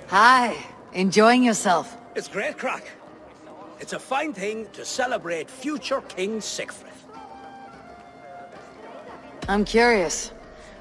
Hi. Enjoying yourself? It's great crack. It's a fine thing to celebrate future King Siegfried. I'm curious.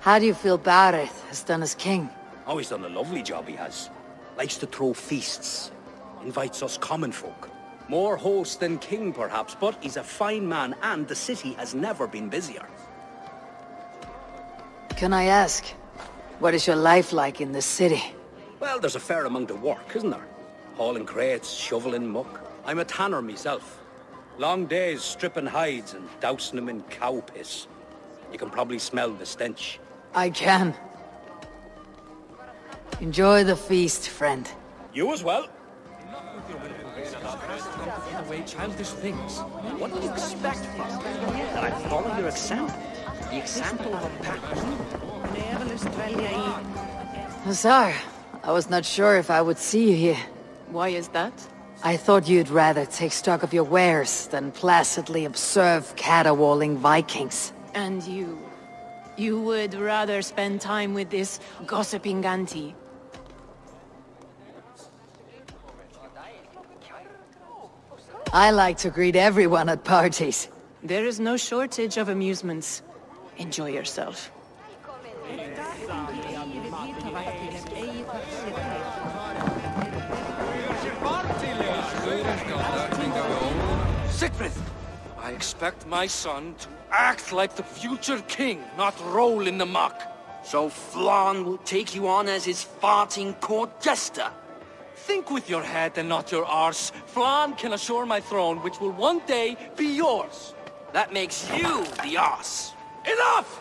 How do you feel Barith has done as king? Oh, he's done a lovely job, he has. Likes to throw feasts. Invites us common folk. More host than king, perhaps, but he's a fine man, and the city has never been busier. Can I ask, what is your life like in this city? Well, there's a fair amount of work, isn't there? Hauling crates, shoveling muck. I'm a tanner myself. Long days stripping hides and dousing them in cow piss. You can probably smell the stench. I can. Enjoy the feast, friend. You as well. Away childish things. What do you expect from me? That I follow your example? The example of a pack. Hussar, I was not sure if I would see you here. Why is that? I thought you'd rather take stock of your wares than placidly observe caterwauling Vikings. And you? You would rather spend time with this gossiping auntie? I like to greet everyone at parties. There is no shortage of amusements. Enjoy yourself. Siegfried! I expect my son to act like the future king, not roll in the muck. So Flan will take you on as his farting court jester? Think with your head and not your arse. Flan can assure my throne, which will one day be yours. That makes you the arse. Enough!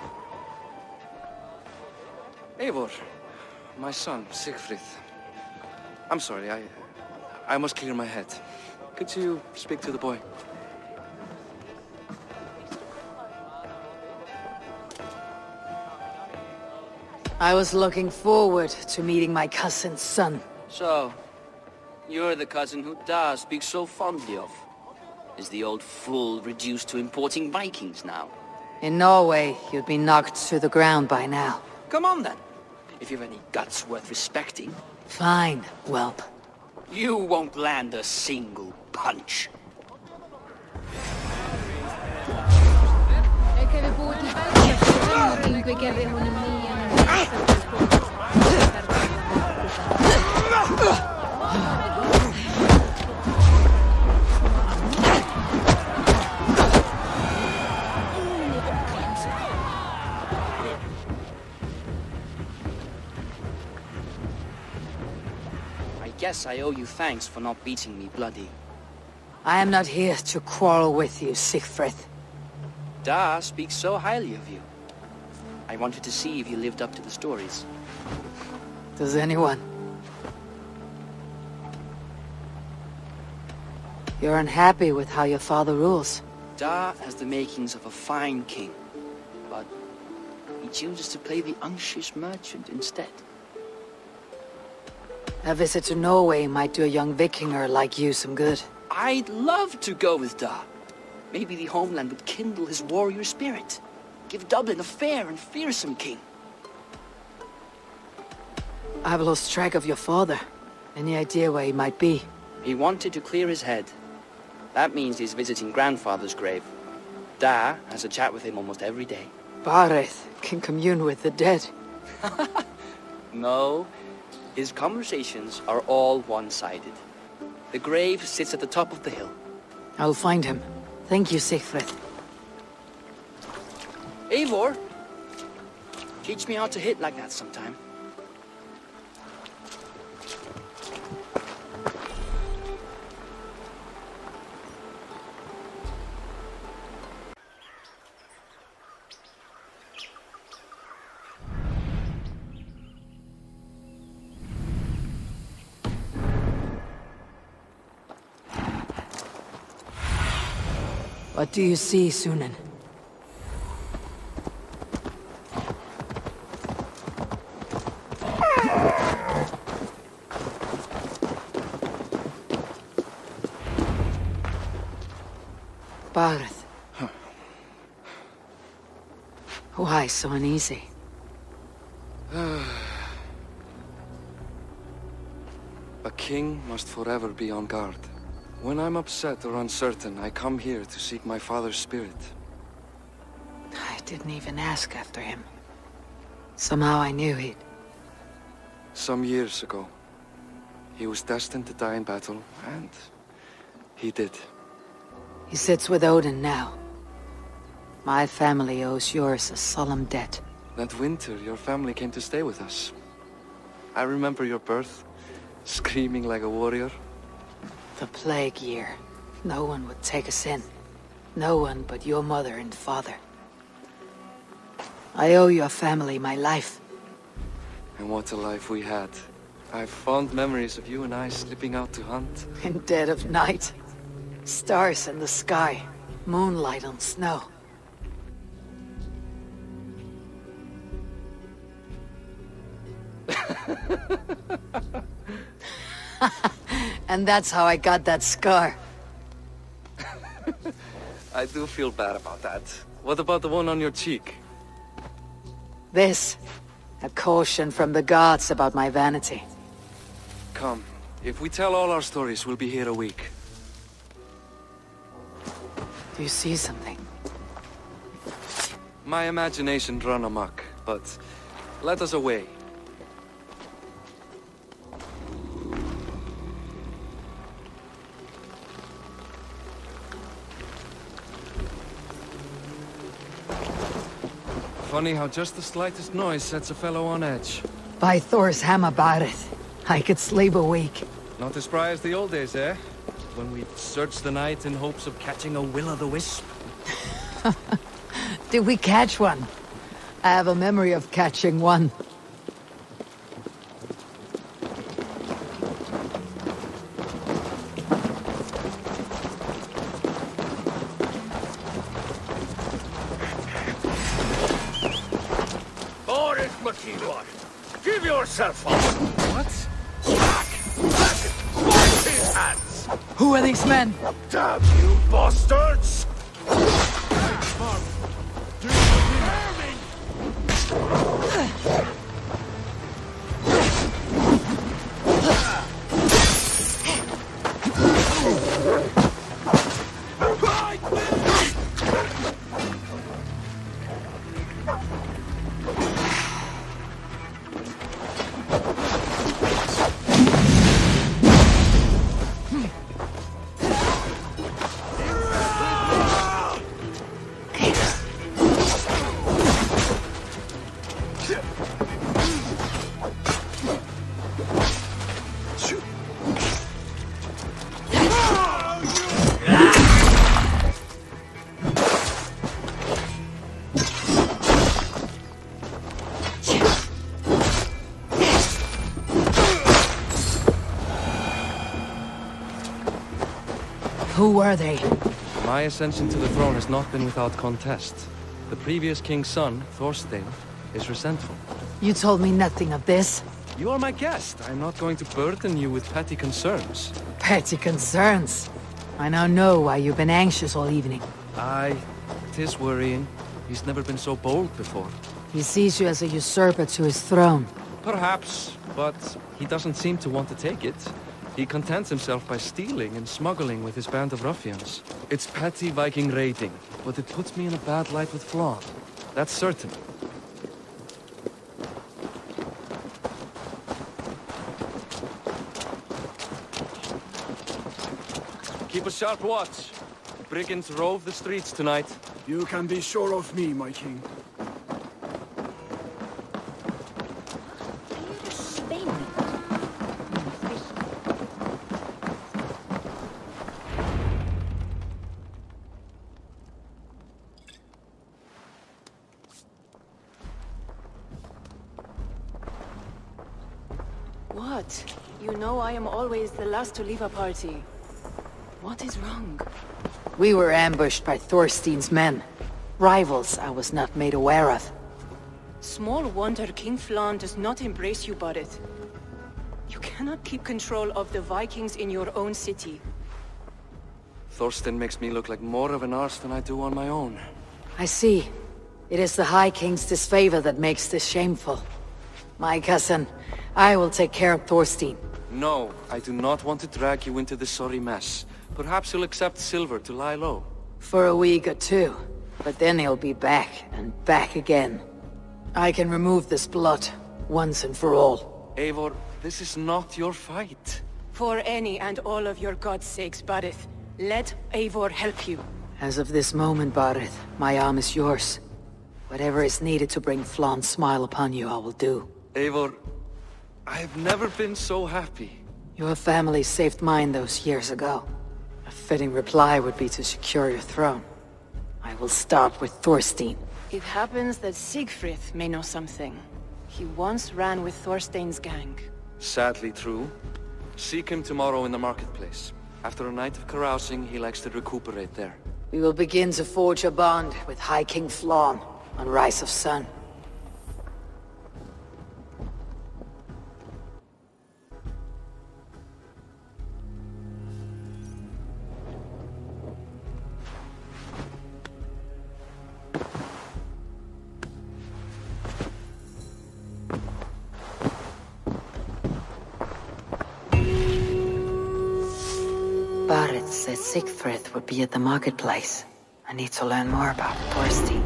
Eivor, my son, Siegfried. I'm sorry, I must clear my head. Could you speak to the boy? I was looking forward to meeting my cousin's son. So, you're the cousin who Da speaks so fondly of. Is the old fool reduced to importing Vikings now? In Norway, you'd be knocked to the ground by now. Come on then, if you've any guts worth respecting. Fine, whelp. You won't land a single punch. I guess I owe you thanks for not beating me bloody. I am not here to quarrel with you, Siegfried. Da speaks so highly of you. I wanted to see if you lived up to the stories. Does anyone? You're unhappy with how your father rules? Da has the makings of a fine king, but he chooses to play the unctuous merchant instead. A visit to Norway might do a young Vikinger like you some good. I'd love to go with Da. Maybe the homeland would kindle his warrior spirit. Give Dublin a fair and fearsome king. I've lost track of your father. Any idea where he might be? He wanted to clear his head. That means he's visiting grandfather's grave. Da has a chat with him almost every day. Barith can commune with the dead. No. His conversations are all one-sided. The grave sits at the top of the hill. I'll find him. Thank you, Siegfried. Eivor! Teach me how to hit like that sometime. What do you see, Sunan? Barith. Huh. Why so uneasy? A king must forever be on guard. When I'm upset or uncertain, I come here to seek my father's spirit. I didn't even ask after him. Somehow I knew he'd... Some years ago, he was destined to die in battle, and he did. He sits with Odin now. My family owes yours a solemn debt. That winter, your family came to stay with us. I remember your birth, screaming like a warrior. The plague year. No one would take us in. No one but your mother and father. I owe your family my life. And what a life we had. I have fond memories of you and I slipping out to hunt. In dead of night. Stars in the sky. Moonlight on snow. And that's how I got that scar. I do feel bad about that. What about the one on your cheek? This. A caution from the gods about my vanity. Come. If we tell all our stories, we'll be here a week. Do you see something? My imagination run amok, but let us away. Funny how just the slightest noise sets a fellow on edge. By Thor's hammer about it. I could sleep a week. Not as spry as the old days, eh? When we'd search the night in hopes of catching a will-o'-the-wisp. Did we catch one? I have a memory of catching one. Give yourself up! What? Wash his hands! Who are these men? Damn you bastards! Who were they? My ascension to the throne has not been without contest. The previous king's son, Thorstein, is resentful. You told me nothing of this. You are my guest. I'm not going to burden you with petty concerns. Petty concerns. I now know why you've been anxious all evening. Aye, 'tis worrying. He's never been so bold before. He sees you as a usurper to his throne. Perhaps, but he doesn't seem to want to take it. He contents himself by stealing and smuggling with his band of ruffians. It's petty Viking raiding, but it puts me in a bad light with Flan. That's certain. Keep a sharp watch. Brigands rove the streets tonight. You can be sure of me, my king. What? You know I am always the last to leave a party. What is wrong? We were ambushed by Thorstein's men. Rivals I was not made aware of. Small wonder King Flan does not embrace you, Barret. You cannot keep control of the Vikings in your own city. Thorstein makes me look like more of an arse than I do on my own. I see. It is the High King's disfavor that makes this shameful. My cousin. I will take care of Thorstein. No, I do not want to drag you into this sorry mess. Perhaps you'll accept silver to lie low. For a week or two. But then he'll be back, and back again. I can remove this blood, once and for all. Eivor, this is not your fight. For any and all of your god's sakes, Barith, let Eivor help you. As of this moment, Barith, my arm is yours. Whatever is needed to bring Flawn's smile upon you, I will do. Eivor, I have never been so happy. Your family saved mine those years ago. A fitting reply would be to secure your throne. I will start with Thorstein. It happens that Siegfried may know something. He once ran with Thorstein's gang. Sadly true. Seek him tomorrow in the marketplace. After a night of carousing, he likes to recuperate there. We will begin to forge a bond with High King Flawn on Rise of Sun. Barith said Siegfried would be at the marketplace. I need to learn more about Thorstein.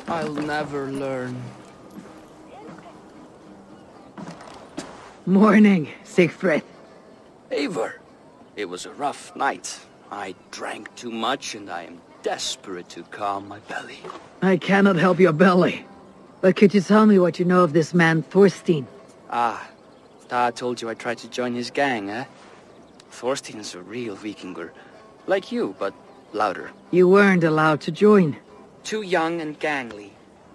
I'll never learn. Morning, Siegfried. Eivor, it was a rough night. I drank too much and I am desperate to calm my belly. I cannot help your belly. But could you tell me what you know of this man, Thorstein? Ah, Dad told you I tried to join his gang, eh? Thorstein is a real Vikinger. Like you, but louder. You weren't allowed to join. Too young and gangly.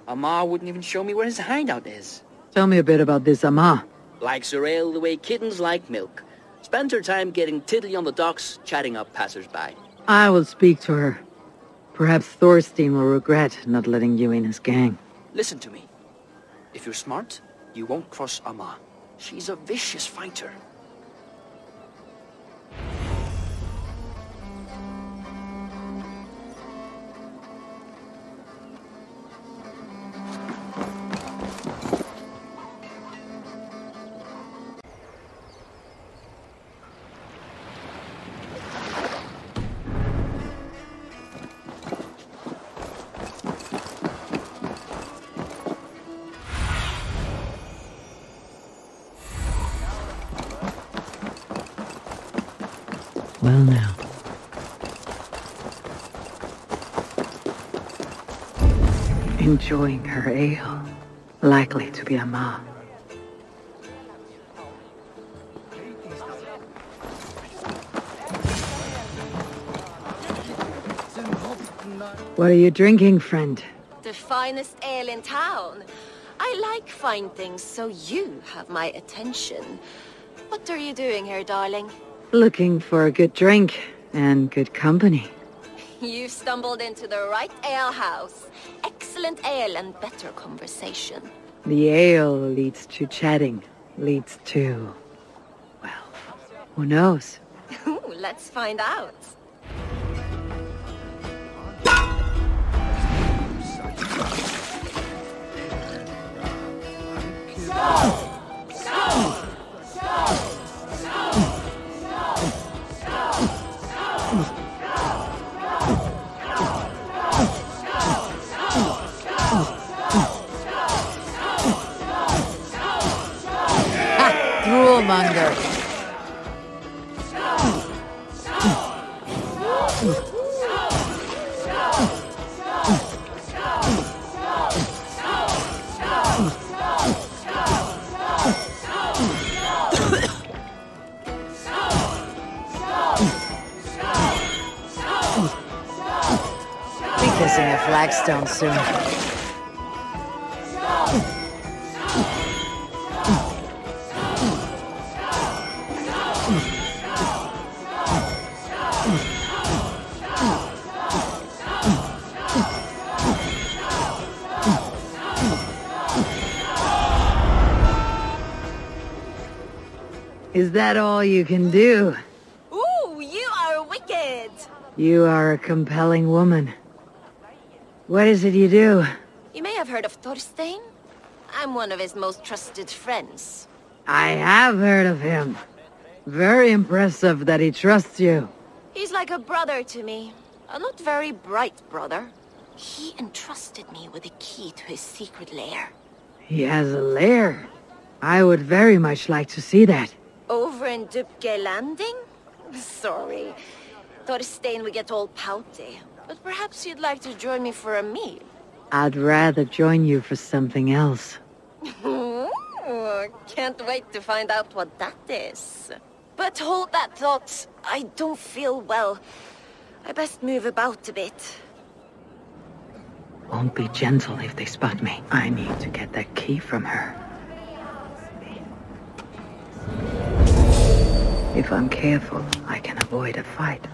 Amar wouldn't even show me where his hideout is. Tell me a bit about this Amar. Likes her ale the way kittens like milk. Spends her time getting tiddly on the docks, chatting up passers-by. I will speak to her. Perhaps Thorstein will regret not letting you in his gang. Listen to me. If you're smart, you won't cross Amar. She's a vicious fighter. Well now. Enjoying her ale. Likely to be Amar. What are you drinking, friend? The finest ale in town. I like fine things, so you have my attention. What are you doing here, darling? Looking for a good drink and good company. You stumbled into the right alehouse. Excellent ale and better conversation. The ale leads to chatting, leads to... well, who knows? Ooh, let's find out. Droolmonger. flagstone soon. Is that all you can do? Ooh, you are wicked! You are a compelling woman. What is it you do? You may have heard of Thorstein. I'm one of his most trusted friends. I have heard of him. Very impressive that he trusts you. He's like a brother to me. A not very bright brother. He entrusted me with the key to his secret lair. He has a lair. I would very much like to see that. Over in Dupke Landing? Sorry. Thorstein would get all pouty. But perhaps you'd like to join me for a meal. I'd rather join you for something else. Can't wait to find out what that is. But hold that thought. I don't feel well. I best move about a bit. Won't be gentle if they spot me. I need to get that key from her. If I'm careful, I can avoid a fight.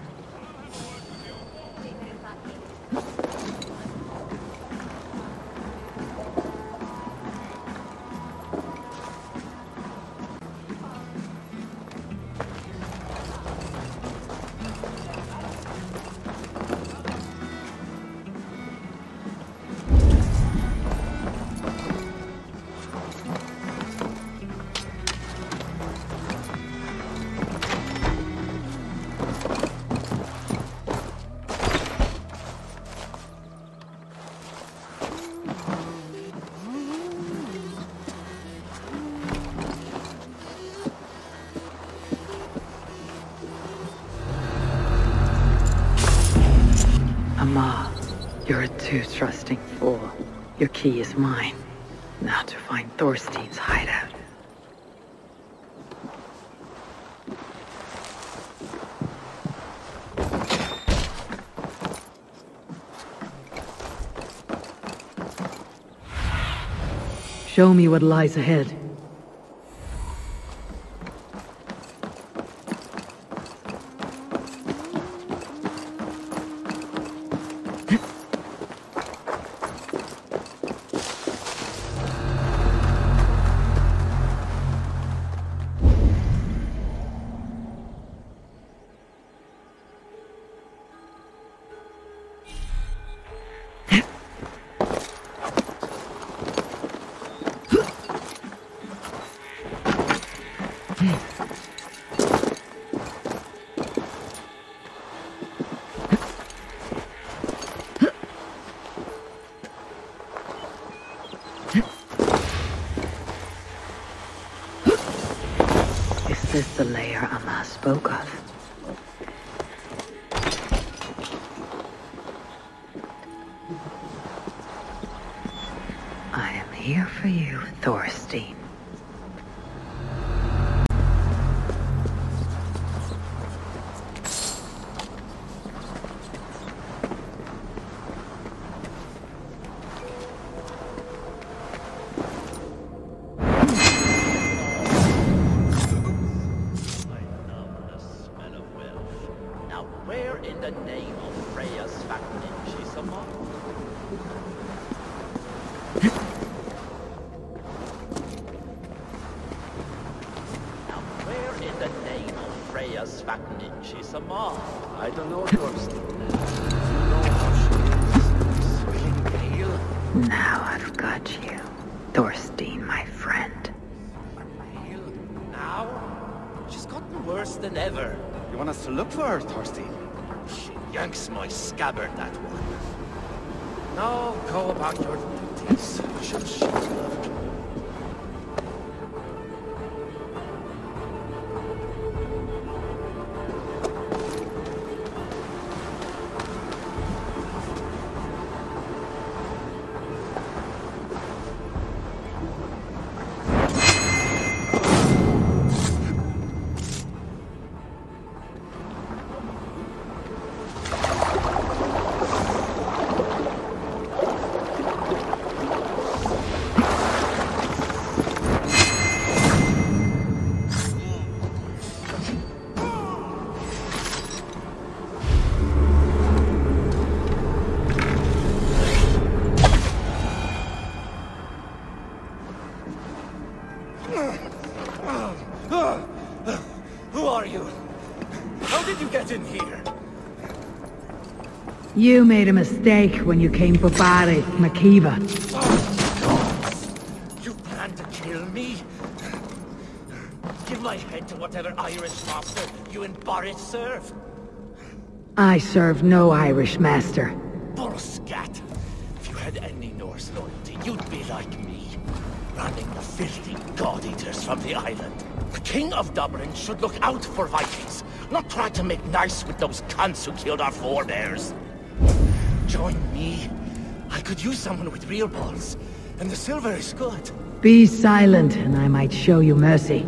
You're a too trusting fool. Your key is mine. Now to find Thorstein's hideout. Show me what lies ahead. Is this the lair Amma spoke of? I am here for you, Thorstein. I don't know, Thorstein. You know how she is. Swinging pale. Now I've got you, Thorstein, my friend. Pale? Now? She's gotten worse than ever. You want us to look for her, Thorstein? She yanks my scabbard, that one. Now go about your duties. Should she love? Who are you? How did you get in here? You made a mistake when you came for Barit, Makiva. You plan to kill me? Give my head to whatever Irish master you and Barit serve. I serve no Irish master. Bullscat! If you had any Norse loyalty, you'd be like me, running the filthy god-eaters from the island. The King of Dublin should look out for Vikings, not try to make nice with those cunts who killed our forebears. Join me. I could use someone with real balls, and the silver is good. Be silent, and I might show you mercy.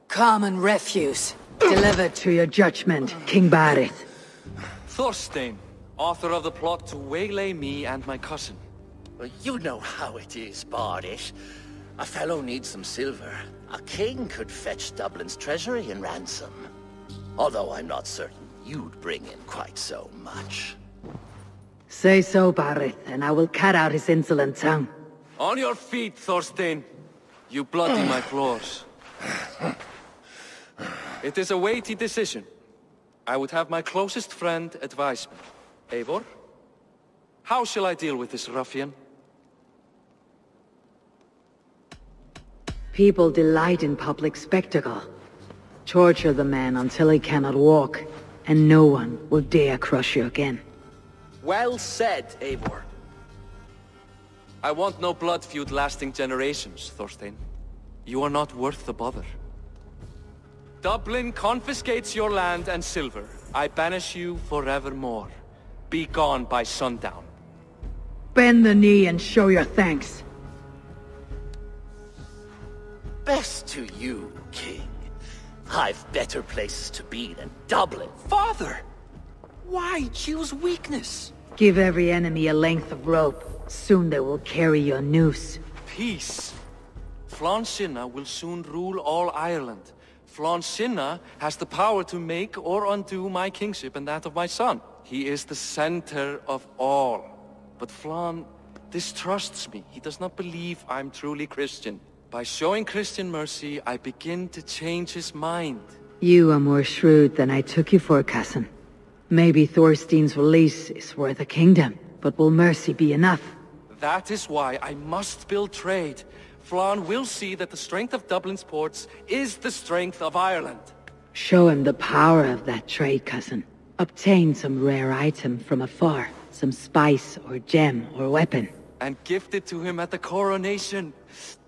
Common refuse. Delivered to your judgment, King Barith. Thorstein, author of the plot to waylay me and my cousin. Well, you know how it is, Bardish. A fellow needs some silver. A king could fetch Dublin's treasury in ransom. Although I'm not certain you'd bring in quite so much. Say so, Barith, and I will cut out his insolent tongue. On your feet, Thorstein. You bloody my floors. It is a weighty decision. I would have my closest friend advise me. Eivor? How shall I deal with this ruffian? People delight in public spectacle. Torture the man until he cannot walk, and no one will dare crush you again. Well said, Eivor. I want no blood feud lasting generations, Thorstein. You are not worth the bother. Dublin confiscates your land and silver. I banish you forevermore. Be gone by sundown. Bend the knee and show your thanks. Best to you, King. I've better places to be than Dublin. Father! Why choose weakness? Give every enemy a length of rope. Soon they will carry your noose. Peace. Flann Sinna will soon rule all Ireland. Flann Sinna has the power to make or undo my kingship and that of my son. He is the center of all. But Flann distrusts me. He does not believe I'm truly Christian. By showing Christian mercy, I begin to change his mind. You are more shrewd than I took you for, cousin. Maybe Thorstein's release is worth a kingdom, but will mercy be enough? That is why I must build trade. Flann will see that the strength of Dublin's ports is the strength of Ireland. Show him the power of that trade, cousin. Obtain some rare item from afar. Some spice or gem or weapon. And gift it to him at the coronation.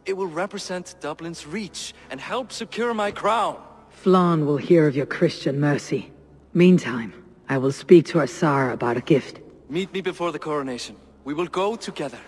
It will represent Dublin's reach and help secure my crown. Flann will hear of your Christian mercy. Meantime, I will speak to our Sire about a gift. Meet me before the coronation. We will go together.